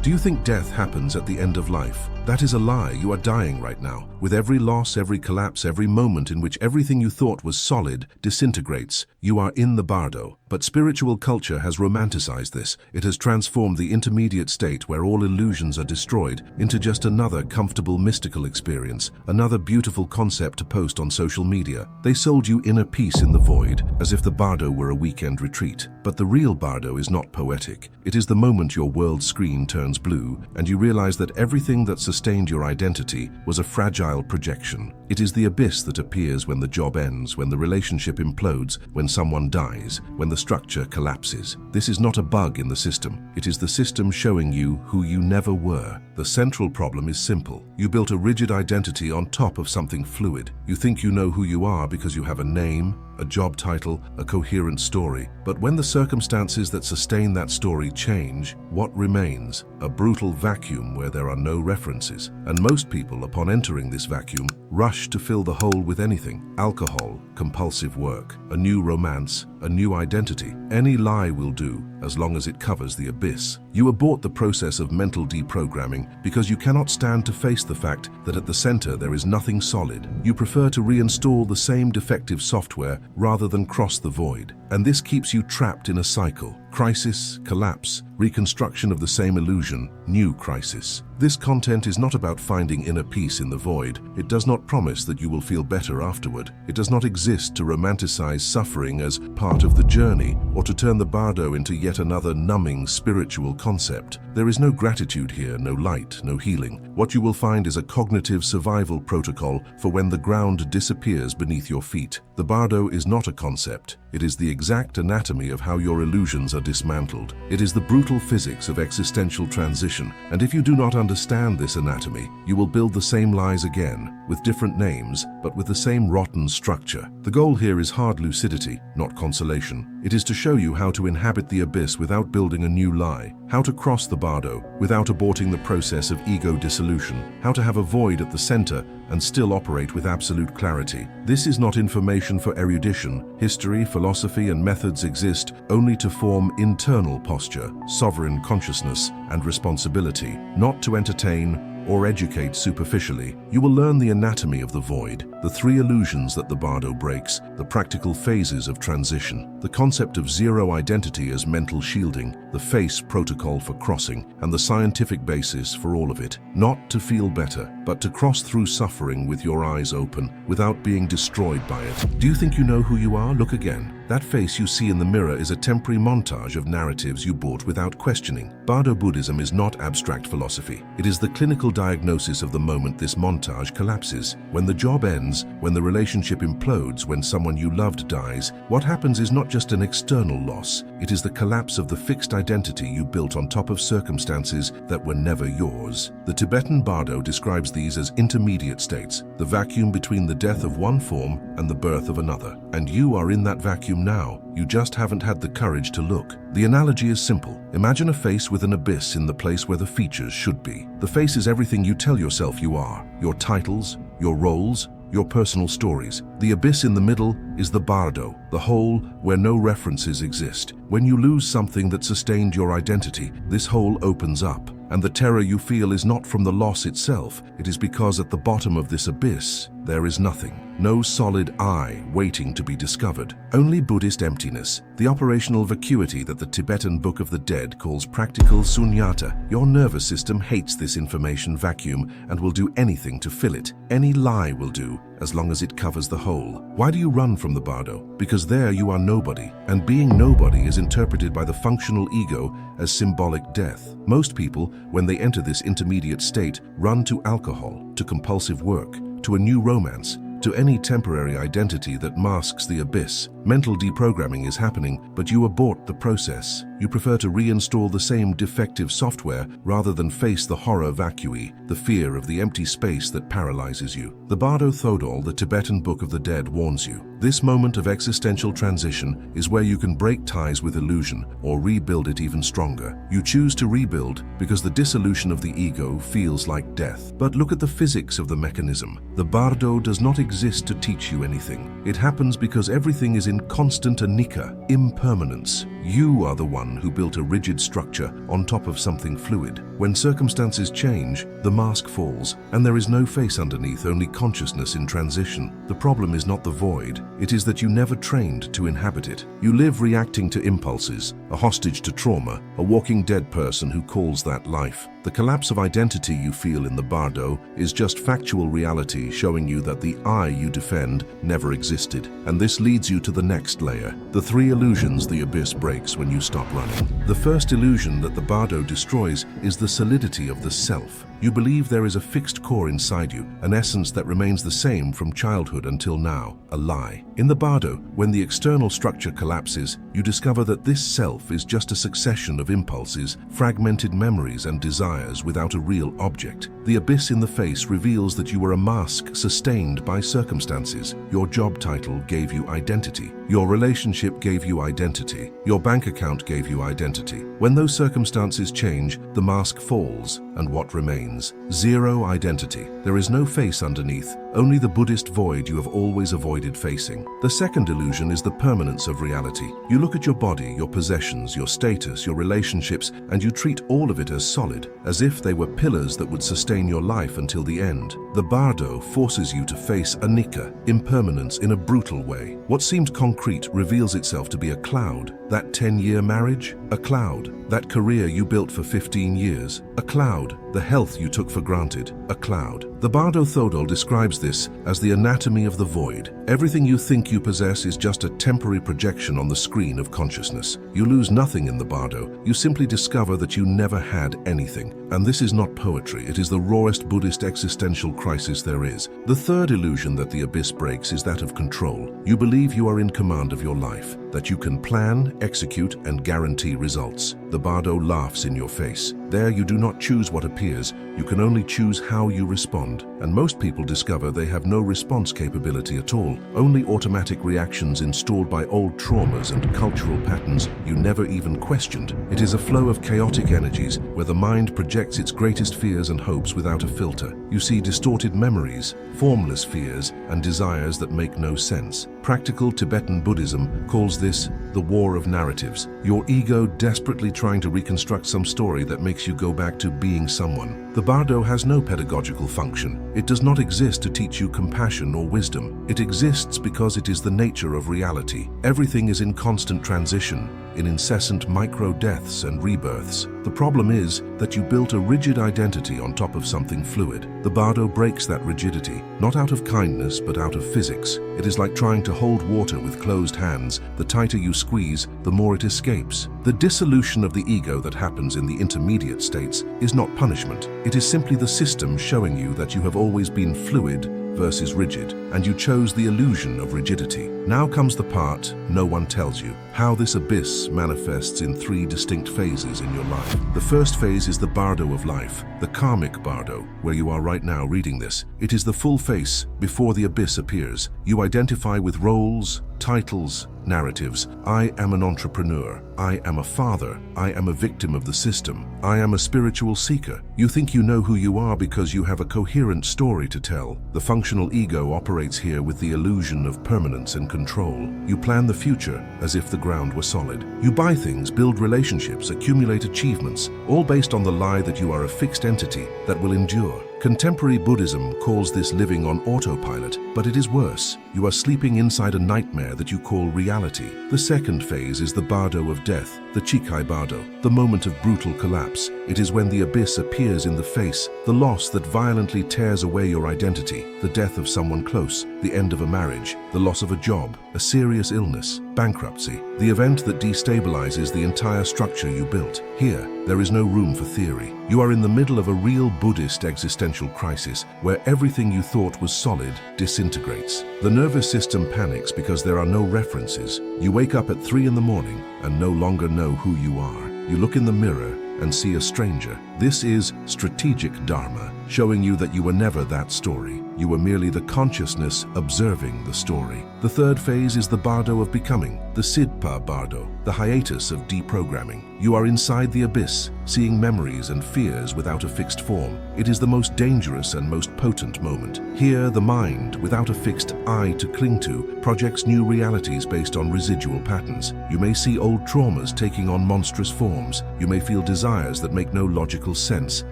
Do you think death happens at the end of life? That is a lie. You are dying right now. With every loss, every collapse, every moment in which everything you thought was solid disintegrates, you are in the Bardo. But spiritual culture has romanticized this. It has transformed the intermediate state where all illusions are destroyed into just another comfortable mystical experience, another beautiful concept to post on social media. They sold you inner peace in the void, as if the Bardo were a weekend retreat. But the real Bardo is not poetic. It is the moment your world screen turns blue and you realize that everything that sustained your identity was a fragile projection. It is the abyss that appears when the job ends, when the relationship implodes, when someone dies, when the structure collapses. This is not a bug in the system. It is the system showing you who you never were. The central problem is simple. You built a rigid identity on top of something fluid. You think you know who you are because you have a name, a job title, a coherent story. But when the circumstances that sustain that story change, what remains? A brutal vacuum where there are no references. And most people, upon entering this vacuum, rush to fill the hole with anything. Alcohol, compulsive work, a new romance, a new identity. Any lie will do, as long as it covers the abyss. You abort the process of mental deprogramming because you cannot stand to face the fact that at the center there is nothing solid. You prefer to reinstall the same defective software rather than cross the void. And this keeps you trapped in a cycle. Crisis, collapse, reconstruction of the same illusion, new crisis. This content is not about finding inner peace in the void. It does not promise that you will feel better afterward. It does not exist to romanticize suffering as part of the journey or to turn the Bardo into yet another numbing spiritual concept. There is no gratitude here, no light, no healing. What you will find is a cognitive survival protocol for when the ground disappears beneath your feet. The Bardo is not a concept. It is the exact anatomy of how your illusions are dismantled. It is the brutal physics of existential transition. And if you do not understand this anatomy, you will build the same lies again, with different names, but with the same rotten structure. The goal here is hard lucidity, not consolation. It is to show you how to inhabit the abyss without building a new lie, how to cross the Bardo without aborting the process of ego dissolution, how to have a void at the center and still operate with absolute clarity. This is not information for erudition. History, philosophy, and methods exist only to form internal posture, sovereign consciousness, and responsibility, not to entertain or educate superficially. You will learn the anatomy of the void, the three illusions that the Bardo breaks, the practical phases of transition, the concept of zero identity as mental shielding, the face protocol for crossing, and the scientific basis for all of it. Not to feel better, but to cross through suffering with your eyes open, without being destroyed by it. Do you think you know who you are? Look again. That face you see in the mirror is a temporary montage of narratives you bought without questioning. Bardo Buddhism is not abstract philosophy. It is the clinical diagnosis of the moment this montage collapses. When the job ends, when the relationship implodes, when someone you loved dies, what happens is not just an external loss. It is the collapse of the fixed identity you built on top of circumstances that were never yours. The Tibetan Bardo describes these as intermediate states, the vacuum between the death of one form and the birth of another. And you are in that vacuum now. You just haven't had the courage to look. The analogy is simple. Imagine a face with an abyss in the place where the features should be. The face is everything you tell yourself you are, your titles, your roles, your personal stories. The abyss in the middle is the Bardo, the hole where no references exist. When you lose something that sustained your identity, this hole opens up. And the terror you feel is not from the loss itself. It is because at the bottom of this abyss, there is nothing. No solid I waiting to be discovered. Only Buddhist emptiness, the operational vacuity that the Tibetan Book of the Dead calls practical sunyata. Your nervous system hates this information vacuum and will do anything to fill it. Any lie will do, as long as it covers the hole. Why do you run from the Bardo? Because there you are nobody, and being nobody is interpreted by the functional ego as symbolic death. Most people, when they enter this intermediate state, run to alcohol, to compulsive work, to a new romance, to any temporary identity that masks the abyss. Mental deprogramming is happening, but you abort the process. You prefer to reinstall the same defective software rather than face the horror vacui, the fear of the empty space that paralyzes you. The Bardo Thodol, the Tibetan Book of the Dead, warns you. This moment of existential transition is where you can break ties with illusion or rebuild it even stronger. You choose to rebuild because the dissolution of the ego feels like death. But look at the physics of the mechanism. The Bardo does not exist to teach you anything. It happens because everything is in in constant anicca, impermanence. You are the one who built a rigid structure on top of something fluid. When circumstances change, the mask falls, and there is no face underneath, only consciousness in transition. The problem is not the void, it is that you never trained to inhabit it. You live reacting to impulses, a hostage to trauma, a walking dead person who calls that life. The collapse of identity you feel in the Bardo is just factual reality showing you that the I you defend never existed. And this leads you to the next layer, the three illusions the abyss breaks when you stop running. The first illusion that the Bardo destroys is the solidity of the self. You believe there is a fixed core inside you, an essence that remains the same from childhood until now, a lie. In the Bardo, when the external structure collapses, you discover that this self is just a succession of impulses, fragmented memories and desires without a real object. The abyss in the face reveals that you were a mask sustained by circumstances. Your job title gave you identity. Your relationship gave you identity. Your bank account gave you identity. When those circumstances change, the mask falls, and what remains? Zero identity. There is no face underneath, only the Buddhist void you have always avoided facing. The second illusion is the permanence of reality. You look at your body, your possessions, your status, your relationships, and you treat all of it as solid, as if they were pillars that would sustain your life until the end. The Bardo forces you to face anicca, impermanence, in a brutal way. What seemed concrete reveals itself to be a cloud. That 10-year marriage? A cloud. That career you built for 15 years? A cloud. The health you took for granted? A cloud. The Bardo Thodol describes this as the anatomy of the void. Everything you think you possess is just a temporary projection on the screen of consciousness. You lose nothing in the Bardo. You simply discover that you never had anything. And this is not poetry. It is the rawest Buddhist existential crisis there is. The third illusion that the abyss breaks is that of control. You believe you are in command of your life, that you can plan, execute, and guarantee results. The Bardo laughs in your face. There you do not choose what appears, you can only choose how you respond. And most people discover they have no response capability at all, only automatic reactions installed by old traumas and cultural patterns you never even questioned. It is a flow of chaotic energies where the mind projects its greatest fears and hopes without a filter. You see distorted memories, formless fears, and desires that make no sense. Practical Tibetan Buddhism calls this the war of narratives. Your ego desperately trying to reconstruct some story that makes you go back to being someone. The Bardo has no pedagogical function. It does not exist to teach you compassion or wisdom. It exists because it is the nature of reality. Everything is in constant transition, in incessant micro-deaths and rebirths. The problem is that you built a rigid identity on top of something fluid. The Bardo breaks that rigidity, not out of kindness but out of physics. It is like trying to hold water with closed hands. The tighter you squeeze, the more it escapes. The dissolution of the ego that happens in the intermediate states is not punishment. It is simply the system showing you that you have always been fluid versus rigid, and you chose the illusion of rigidity. Now comes the part no one tells you, how this abyss manifests in three distinct phases in your life. The first phase is the Bardo of life, the karmic Bardo, where you are right now reading this. It is the full face before the abyss appears. You identify with roles, titles, narratives. I am an entrepreneur. I am a father. I am a victim of the system. I am a spiritual seeker. You think you know who you are because you have a coherent story to tell. The functional ego operates here with the illusion of permanence and control. You plan the future as if the ground were solid. You buy things, build relationships, accumulate achievements, all based on the lie that you are a fixed entity that will endure. Contemporary Buddhism calls this living on autopilot, but it is worse. You are sleeping inside a nightmare that you call reality. The second phase is the Bardo of death, the Chikai Bardo, the moment of brutal collapse. It is when the abyss appears in the face, the loss that violently tears away your identity, the death of someone close, the end of a marriage, the loss of a job, a serious illness, bankruptcy, the event that destabilizes the entire structure you built. Here, there is no room for theory. You are in the middle of a real Buddhist existential crisis where everything you thought was solid disintegrates. The nervous system panics because there are no references. You wake up at 3 in the morning and no longer know who you are. You look in the mirror and see a stranger. This is strategic dharma, showing you that you were never that story. You were merely the consciousness observing the story. The third phase is the Bardo of becoming, the Sidpa Bardo, the hiatus of deprogramming. You are inside the abyss, seeing memories and fears without a fixed form. It is the most dangerous and most potent moment. Here, the mind, without a fixed I to cling to, projects new realities based on residual patterns. You may see old traumas taking on monstrous forms. You may feel desires that make no logical sense.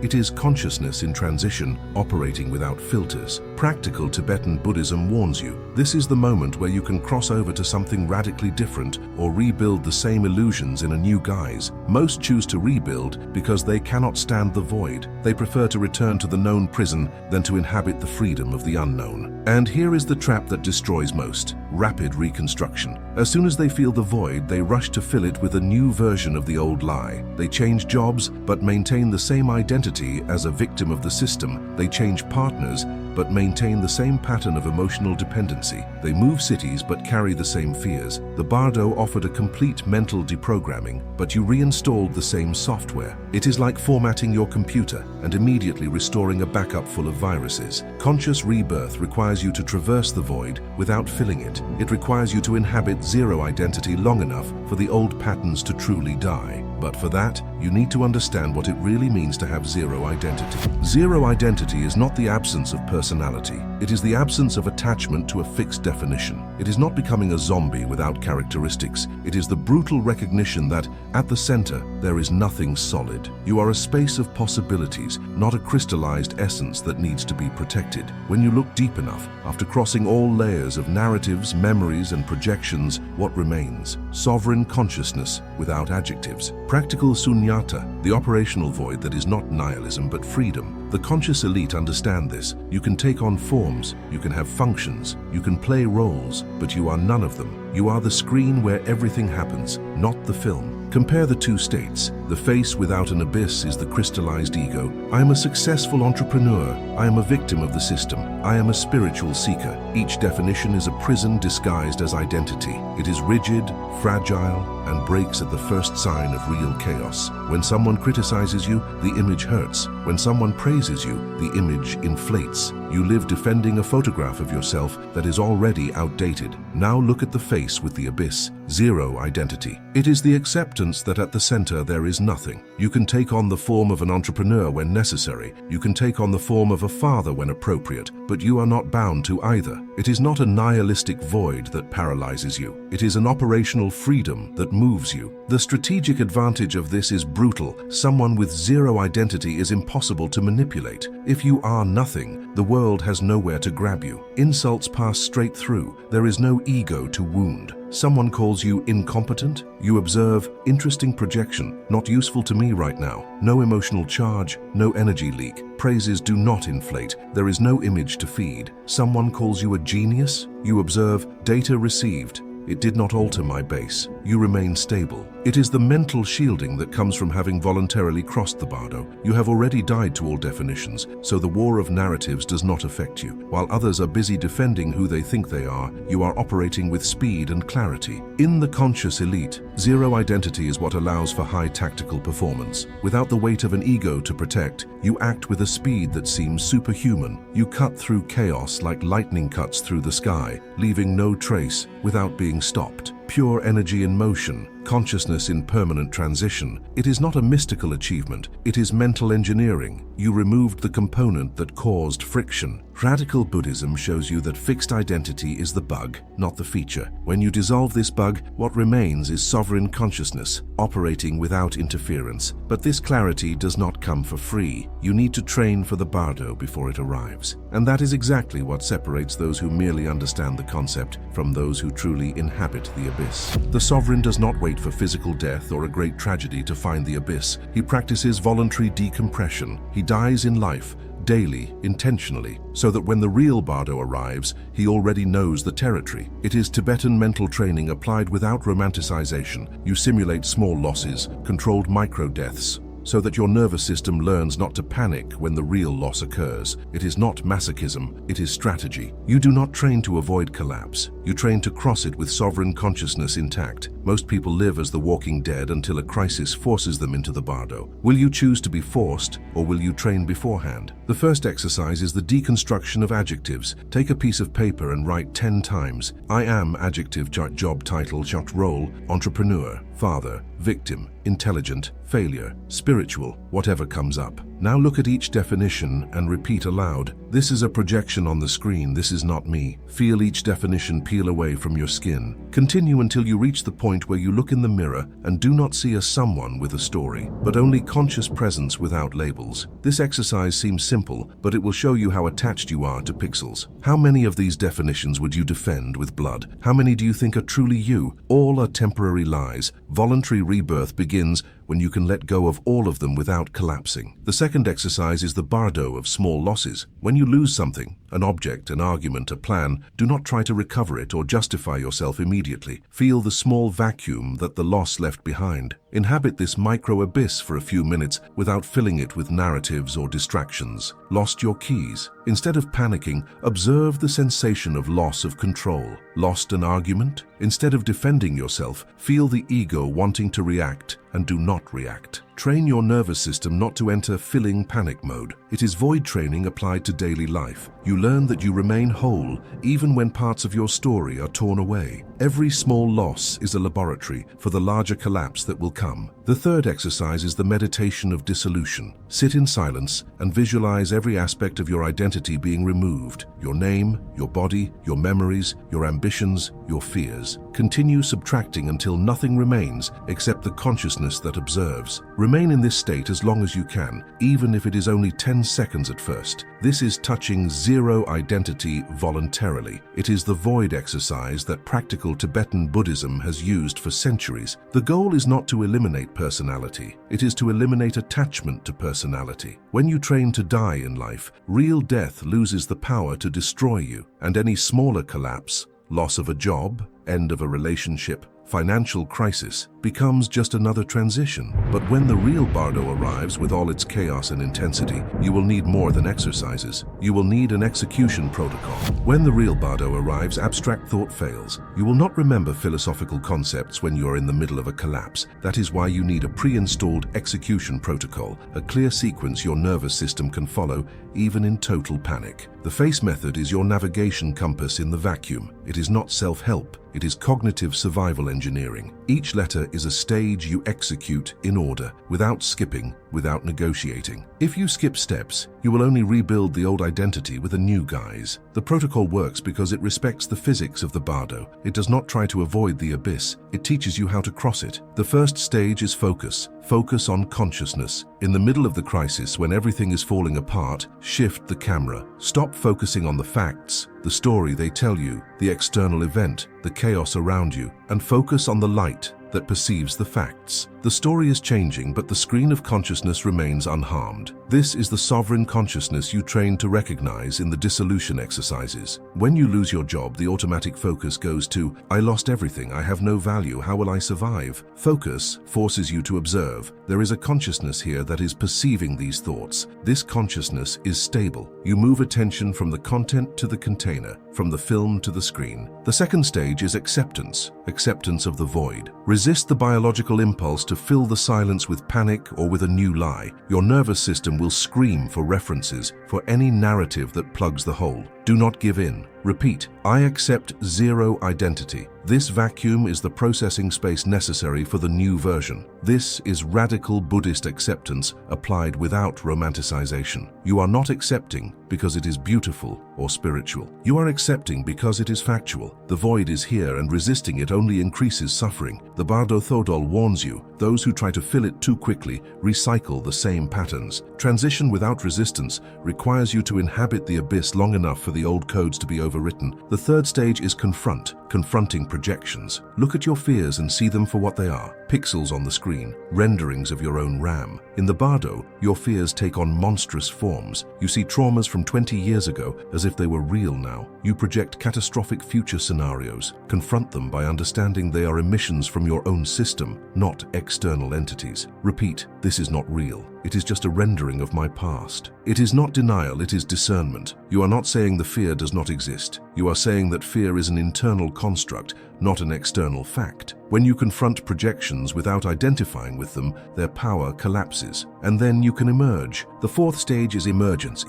It is consciousness in transition, operating without filters. Practical Tibetan Buddhism warns you, this is the moment where you can cross over to something radically different or rebuild the same illusions in a new guise. Most choose to rebuild because they cannot stand the void. They prefer to return to the known prison than to inhabit the freedom of the unknown. And here is the trap that destroys most: rapid reconstruction. As soon as they feel the void, they rush to fill it with a new version of the old lie. They change jobs but maintain the same identity as a victim of the system. They change partners but maintain the same pattern of emotional dependency. They move cities but carry the same fears. The Bardo offered a complete mental deprogramming, but you reinstalled the same software. It is like formatting your computer and immediately restoring a backup full of viruses. Conscious rebirth requires you to traverse the void without filling it. It requires you to inhabit zero identity long enough for the old patterns to truly die. But for that, you need to understand what it really means to have zero identity. Zero identity is not the absence of personality. It is the absence of attachment to a fixed definition. It is not becoming a zombie without characteristics. It is the brutal recognition that, at the center, there is nothing solid. You are a space of possibilities, not a crystallized essence that needs to be protected. When you look deep enough, after crossing all layers of narratives, memories, and projections, what remains? Sovereign consciousness without adjectives. Practical sunyata, the operational void that is not nihilism but freedom. The conscious elite understand this. You can take on forms, you can have functions, you can play roles, but you are none of them. You are the screen where everything happens, not the film. Compare the two states. The face without an abyss is the crystallized ego. I am a successful entrepreneur. I am a victim of the system. I am a spiritual seeker. Each definition is a prison disguised as identity. It is rigid, fragile, and breaks at the first sign of real chaos. When someone criticizes you, the image hurts. When someone praises you, the image inflates. You live defending a photograph of yourself that is already outdated. Now look at the face with the abyss. Zero identity. It is the acceptance that at the center there is nothing. You can take on the form of an entrepreneur when necessary. You can take on the form of a father when appropriate, but you are not bound to either. It is not a nihilistic void that paralyzes you. It is an operational freedom that moves you. The strategic advantage of this is brutal. Someone with zero identity is impossible to manipulate. If you are nothing, the world has nowhere to grab you. Insults pass straight through. There is no ego to wound. Someone calls you incompetent. You observe, interesting projection, not useful to me right now. No emotional charge, no energy leak. Praises do not inflate. There is no image to feed. Someone calls you a genius. You observe, data received. It did not alter my base. You remain stable. It is the mental shielding that comes from having voluntarily crossed the Bardo. You have already died to all definitions, so the war of narratives does not affect you. While others are busy defending who they think they are, you are operating with speed and clarity. In the conscious elite, zero identity is what allows for high tactical performance. Without the weight of an ego to protect, you act with a speed that seems superhuman. You cut through chaos like lightning cuts through the sky, leaving no trace without being stopped. Pure energy in motion, consciousness in permanent transition. It is not a mystical achievement, it is mental engineering. You removed the component that caused friction. Radical Buddhism shows you that fixed identity is the bug, not the feature. When you dissolve this bug, what remains is sovereign consciousness, operating without interference. But this clarity does not come for free. You need to train for the Bardo before it arrives. And that is exactly what separates those who merely understand the concept from those who truly inhabit the abyss. The sovereign does not wait for physical death or a great tragedy to find the abyss. He practices voluntary decompression. He dies in life, daily, intentionally, so that when the real Bardo arrives, he already knows the territory. It is Tibetan mental training applied without romanticization. You simulate small losses, controlled micro-deaths, so that your nervous system learns not to panic when the real loss occurs. It is not masochism, it is strategy. You do not train to avoid collapse. You train to cross it with sovereign consciousness intact. Most people live as the walking dead until a crisis forces them into the Bardo. Will you choose to be forced, or will you train beforehand? The first exercise is the deconstruction of adjectives. Take a piece of paper and write 10 times. I am adjective, job title, role, entrepreneur, father, victim, intelligent, failure, spiritual, whatever comes up. Now look at each definition and repeat aloud. This is a projection on the screen, this is not me. Feel each definition peel away from your skin. Continue until you reach the point where you look in the mirror and do not see a someone with a story, but only conscious presence without labels. This exercise seems simple, but it will show you how attached you are to pixels. How many of these definitions would you defend with blood? How many do you think are truly you? All are temporary lies. Voluntary rebirth begins when you can let go of all of them without collapsing. The second exercise is the Bardo of small losses. When you lose something, an object, an argument, a plan, do not try to recover it or justify yourself immediately. Feel the small vacuum that the loss left behind. Inhabit this micro-abyss for a few minutes without filling it with narratives or distractions. Lost your keys? Instead of panicking, observe the sensation of loss of control. Lost an argument? Instead of defending yourself, feel the ego wanting to react and do not react. Train your nervous system not to enter filling panic mode. It is void training applied to daily life. You learn that you remain whole even when parts of your story are torn away. Every small loss is a laboratory for the larger collapse that will come. The third exercise is the meditation of dissolution. Sit in silence and visualize every aspect of your identity being removed. Your name, your body, your memories, your ambitions, your fears. Continue subtracting until nothing remains except the consciousness that observes. Remain in this state as long as you can, even if it is only 10 seconds at first. This is touching zero identity voluntarily. It is the void exercise that practical Tibetan Buddhism has used for centuries. The goal is not to eliminate personality. It is to eliminate attachment to personality. When you train to die in life, real death loses the power to destroy you, and any smaller collapse, loss of a job, end of a relationship, financial crisis, becomes just another transition. But when the real Bardo arrives with all its chaos and intensity, you will need more than exercises. You will need an execution protocol. When the real Bardo arrives, abstract thought fails. You will not remember philosophical concepts when you are in the middle of a collapse. That is why you need a pre-installed execution protocol, a clear sequence your nervous system can follow, even in total panic. The FACE method is your navigation compass in the vacuum. It is not self-help. It is cognitive survival engineering. Each letter is a stage you execute in order, without skipping, without negotiating. If you skip steps, you will only rebuild the old identity with a new guise. The protocol works because it respects the physics of the Bardo. It does not try to avoid the abyss. It teaches you how to cross it. The first stage is focus. Focus on consciousness. In the middle of the crisis, when everything is falling apart, shift the camera. Stop focusing on the facts, the story they tell you, the external event, the chaos around you, and focus on the light that perceives the facts. The story is changing, but the screen of consciousness remains unharmed. This is the sovereign consciousness you train to recognize in the dissolution exercises. When you lose your job, the automatic focus goes to, I lost everything, I have no value, how will I survive? Focus forces you to observe. There is a consciousness here that is perceiving these thoughts. This consciousness is stable. You move attention from the content to the container, from the film to the screen. The second stage is acceptance. Acceptance of the void. Resist the biological impulse to fill the silence with panic or with a new lie. Your nervous system will scream for references, for any narrative that plugs the hole. Do not give in. Repeat, I accept zero identity. This vacuum is the processing space necessary for the new version. This is radical Buddhist acceptance applied without romanticization. You are not accepting because it is beautiful or spiritual. You are accepting because it is factual. The void is here and resisting it only increases suffering. The Bardo Thodol warns you, those who try to fill it too quickly recycle the same patterns. Transition without resistance requires you to inhabit the abyss long enough for the old codes to be overwritten. The third stage is confronting projections. Look at your fears and see them for what they are. Pixels on the screen, renderings of your own RAM. In the Bardo, your fears take on monstrous forms. You see traumas from 20 years ago as if they were real now. You project catastrophic future scenarios. Confront them by understanding they are emissions from your own system, not external entities. Repeat, this is not real. It is just a rendering of my past. It is not denial, it is discernment. You are not saying the fear does not exist. exist. You are saying that fear is an internal construct, not an external fact. When you confront projections without identifying with them, their power collapses. And then you can emerge. The fourth stage is emergence,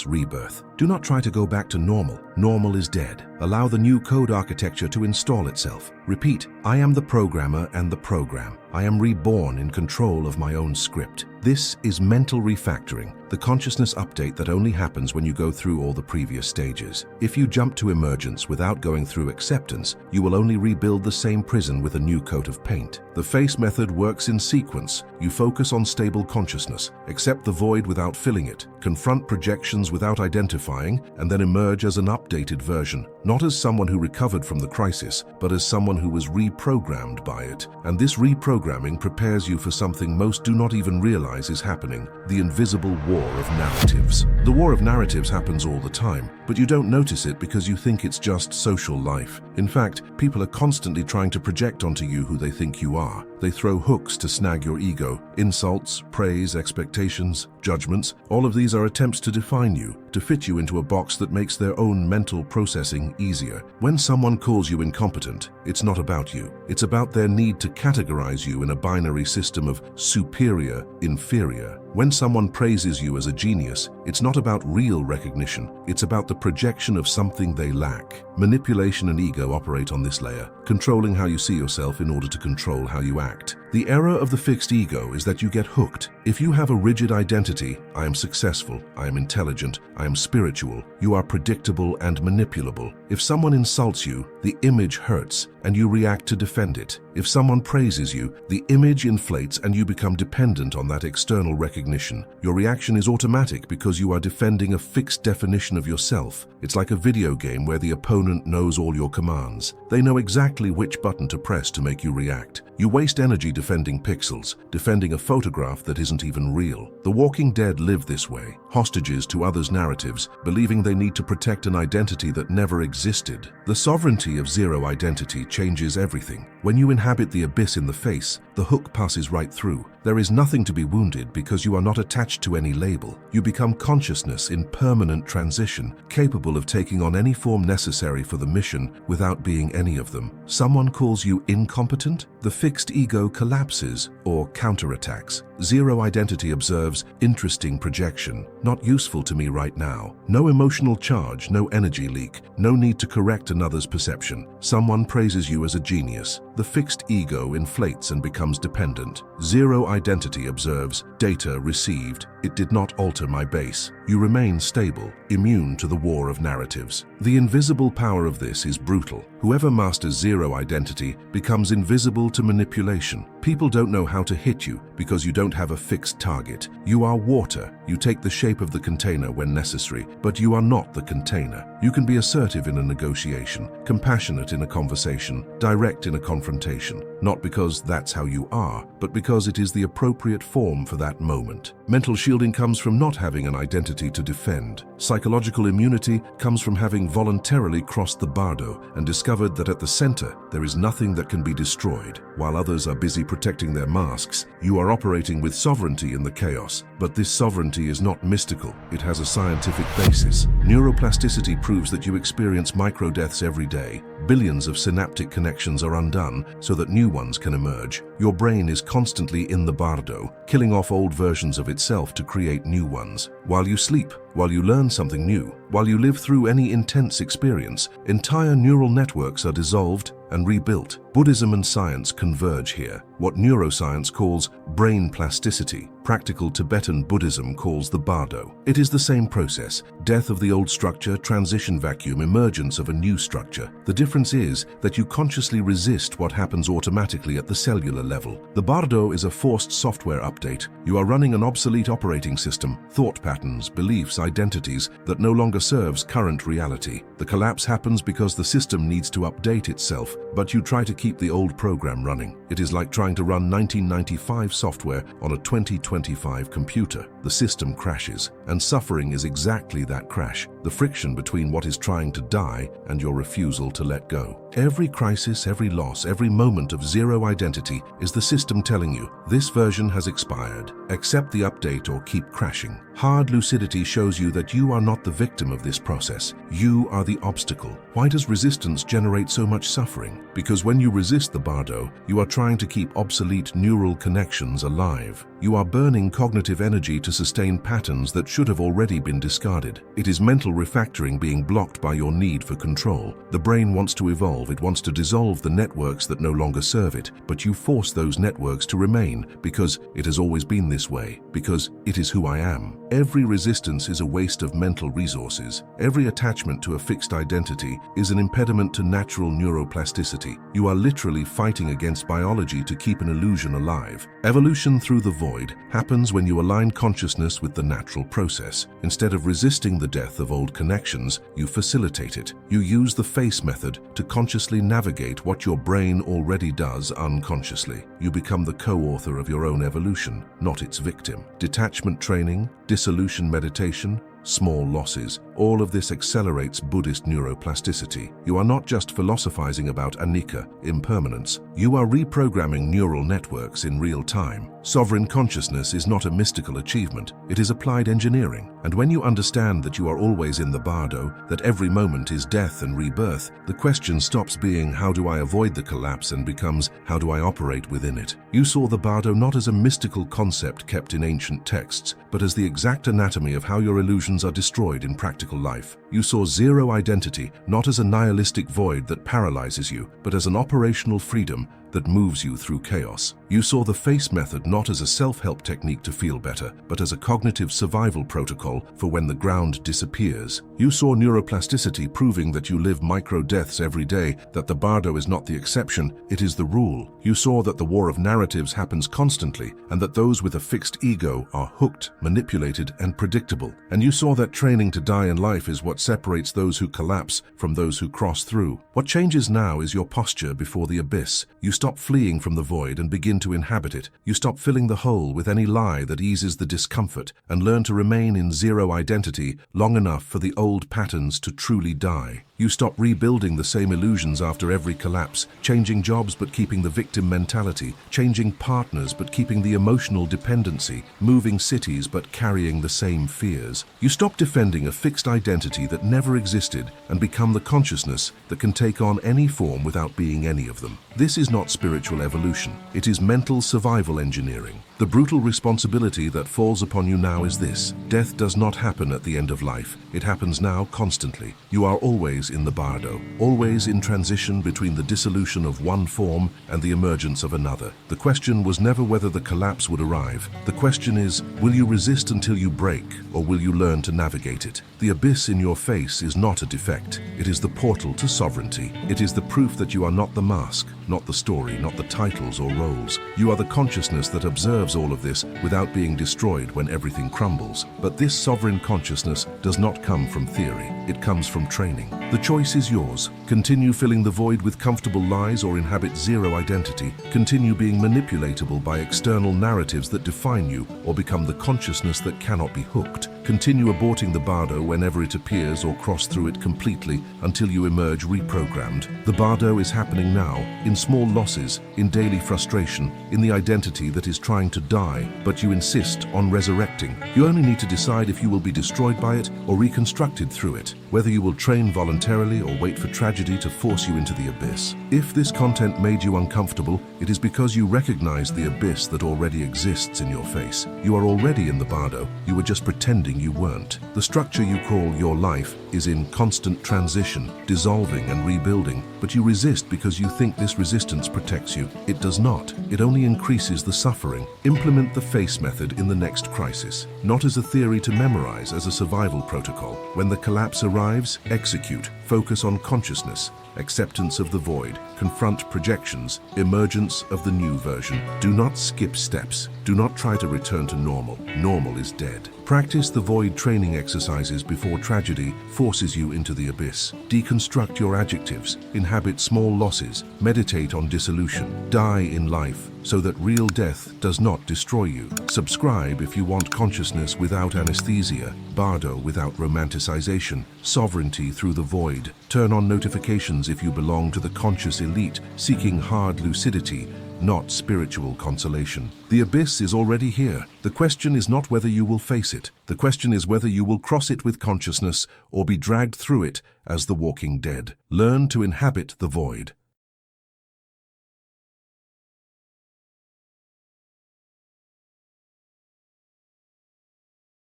rebirth. Do not try to go back to normal. Normal is dead. Allow the new code architecture to install itself. Repeat, I am the programmer and the program. I am reborn in control of my own script. This is mental refactoring, the consciousness update that only happens when you go through all the previous stages. If you jump to emergence without going through acceptance, you will only rebuild the same prison with a new coat of paint. The face method works in sequence. You focus on stable consciousness, accept the void without filling it, confront projections without identifying, and then emerge as an updated version, not as someone who recovered from the crisis, but as someone who was reprogrammed by it. And this reprogramming prepares you for something most do not even realize is happening: the invisible war of narratives. The war of narratives happens all the time, but you don't notice it because you think it's just social life. In fact, people are constantly trying to project onto you who they think you are. They throw hooks to snag your ego. Insults, praise, expectations, judgments, all of these are attempts to define you, to fit you into a box that makes their own mental processing easier. When someone calls you incompetent, it's not about you. It's about their need to categorize you in a binary system of superior, inferior. When someone praises you as a genius, it's not about real recognition. It's about the projection of something they lack. Manipulation and ego operate on this layer, controlling how you see yourself in order to control how you act. The error of the fixed ego is that you get hooked. If you have a rigid identity, I am successful, I am intelligent, I am spiritual, you are predictable and manipulable. If someone insults you, the image hurts and you react to defend it. If someone praises you, the image inflates and you become dependent on that external recognition. Your reaction is automatic because you are defending a fixed definition of yourself. It's like a video game where the opponent knows all your commands. They know exactly which button to press to make you react. You waste energy defending pixels, defending a photograph that isn't even real. The Walking Dead live this way, hostages to others' narratives, believing they need to protect an identity that never existed. The sovereignty of zero identity changes everything. When you inhabit the abyss in the face, the hook passes right through. There is nothing to be wounded because you are not attached to any label. You become consciousness in permanent transition, capable of taking on any form necessary for the mission without being any of them. Someone calls you incompetent? The fixed ego collapses or counterattacks. Zero identity observes interesting projection, not useful to me right now. No emotional charge, no energy leak, no need to correct another's perception. Someone praises you as a genius. The fixed ego inflates and becomes dependent. Zero identity observes data received. It did not alter my base. You remain stable, immune to the war of narratives. The invisible power of this is brutal. Whoever masters zero identity becomes invisible to manipulation. People don't know how to hit you because you don't have a fixed target. You are water. You take the shape of the container when necessary, but you are not the container. You can be assertive in a negotiation, compassionate in a conversation, direct in a confrontation, not because that's how you are, but because it is the appropriate form for that moment. Mental shielding comes from not having an identity to defend. Psychological immunity comes from having voluntarily crossed the Bardo and discovered that at the center there is nothing that can be destroyed. While others are busy protecting their masks, you are operating with sovereignty in the chaos. But this sovereignty is not mystical. It has a scientific basis. Neuroplasticity proves that you experience microdeaths every day. Billions of synaptic connections are undone so that new ones can emerge. Your brain is constantly in the Bardo, killing off old versions of itself to create new ones. While you sleep, while you learn something new, while you live through any intense experience, entire neural networks are dissolved and rebuilt. Buddhism and science converge here. What neuroscience calls brain plasticity, practical Tibetan Buddhism calls the Bardo. It is the same process: death of the old structure, transition vacuum, emergence of a new structure. The difference is that you consciously resist what happens automatically at the cellular level. The Bardo is a forced software update. You are running an obsolete operating system, thought patterns, beliefs, identities that no longer serves current reality. The collapse happens because the system needs to update itself, but you try to keep the old program running. It is like trying to run 1995 software on a 2025 computer. The system crashes, and suffering is exactly that crash. the friction between what is trying to die and your refusal to let go. Every crisis, every loss, every moment of zero identity is the system telling you, this version has expired. Accept the update or keep crashing. Hard lucidity shows you that you are not the victim of this process. You are the obstacle. Why does resistance generate so much suffering? Because when you resist the Bardo, you are trying to keep obsolete neural connections alive. You are burning cognitive energy to sustain patterns that should have already been discarded. It is mental refactoring being blocked by your need for control. The brain wants to evolve. It wants to dissolve the networks that no longer serve it, but you force those networks to remain because it has always been this way, because it is who I am. Every resistance is a waste of mental resources. Every attachment to a fixed identity is an impediment to natural neuroplasticity. You are literally fighting against biology to keep an illusion alive. Evolution through the void happens when you align consciousness with the natural process. Instead of resisting the death of old connections, you facilitate it. You use the face method to consciously navigate what your brain already does unconsciously. You become the co-author of your own evolution, not its victim. Detachment training, dissolution meditation, small losses, all of this accelerates Buddhist neuroplasticity. You are not just philosophizing about anicca, impermanence. You are reprogramming neural networks in real time. Sovereign consciousness is not a mystical achievement. It is applied engineering. And when you understand that you are always in the Bardo, that every moment is death and rebirth, the question stops being how do I avoid the collapse and becomes how do I operate within it. You saw the Bardo not as a mystical concept kept in ancient texts, but as the exact anatomy of how your illusions are destroyed in practical life. You saw zero identity not as a nihilistic void that paralyzes you, but as an operational freedom that moves you through chaos. You saw the face method not as a self-help technique to feel better, but as a cognitive survival protocol for when the ground disappears. You saw neuroplasticity proving that you live micro-deaths every day, that the Bardo is not the exception, it is the rule. You saw that the war of narratives happens constantly, and that those with a fixed ego are hooked, manipulated, and predictable. And you saw that training to die in life is what separates those who collapse from those who cross through. What changes now is your posture before the abyss. You stop fleeing from the void and begin to inhabit it. You stop filling the hole with any lie that eases the discomfort and learn to remain in zero identity long enough for the old patterns to truly die. You stop rebuilding the same illusions after every collapse, changing jobs but keeping the victim mentality, changing partners but keeping the emotional dependency, moving cities but carrying the same fears. You stop defending a fixed identity that never existed and become the consciousness that can take on any form without being any of them. This is not spiritual evolution. It is mental survival engineering. The brutal responsibility that falls upon you now is this. Death does not happen at the end of life. It happens now constantly. You are always in the Bardo, always in transition between the dissolution of one form and the emergence of another. The question was never whether the collapse would arrive. The question is, will you resist until you break, or will you learn to navigate it? The abyss in your face is not a defect. It is the portal to sovereignty. It is the proof that you are not the mask, not the story, not the titles or roles. You are the consciousness that observes all of this without being destroyed when everything crumbles. But this sovereign consciousness does not come from theory. It comes from training. The choice is yours. Continue filling the void with comfortable lies or inhabit zero identity. Continue being manipulatable by external narratives that define you or become the consciousness that cannot be hooked. Continue aborting the Bardo whenever it appears or cross through it completely until you emerge reprogrammed. The Bardo is happening now, in small losses, in daily frustration, in the identity that is trying to die, but you insist on resurrecting. You only need to decide if you will be destroyed by it or reconstructed through it, whether you will train voluntarily or wait for tragedy to force you into the abyss. If this content made you uncomfortable, it is because you recognize the abyss that already exists in your face. You are already in the Bardo. You were just pretending you weren't. The structure you call your life is in constant transition, dissolving and rebuilding, but you resist because you think this resistance protects you. It does not. It only increases the suffering. Implement the face method in the next crisis, not as a theory to memorize, as a survival protocol. When the collapse arrives, execute. Focus on consciousness, acceptance of the void, confront projections, emergence of the new version. Do not skip steps. Do not try to return to normal. Normal is dead. Practice the void training exercises before tragedy forces you into the abyss. Deconstruct your adjectives, inhabit small losses, meditate on dissolution, die in life, so that real death does not destroy you. Subscribe if you want consciousness without anesthesia, Bardo without romanticization, sovereignty through the void. Turn on notifications if you belong to the conscious elite, seeking hard lucidity, not spiritual consolation. The abyss is already here. The question is not whether you will face it. The question is whether you will cross it with consciousness or be dragged through it as the walking dead. Learn to inhabit the void.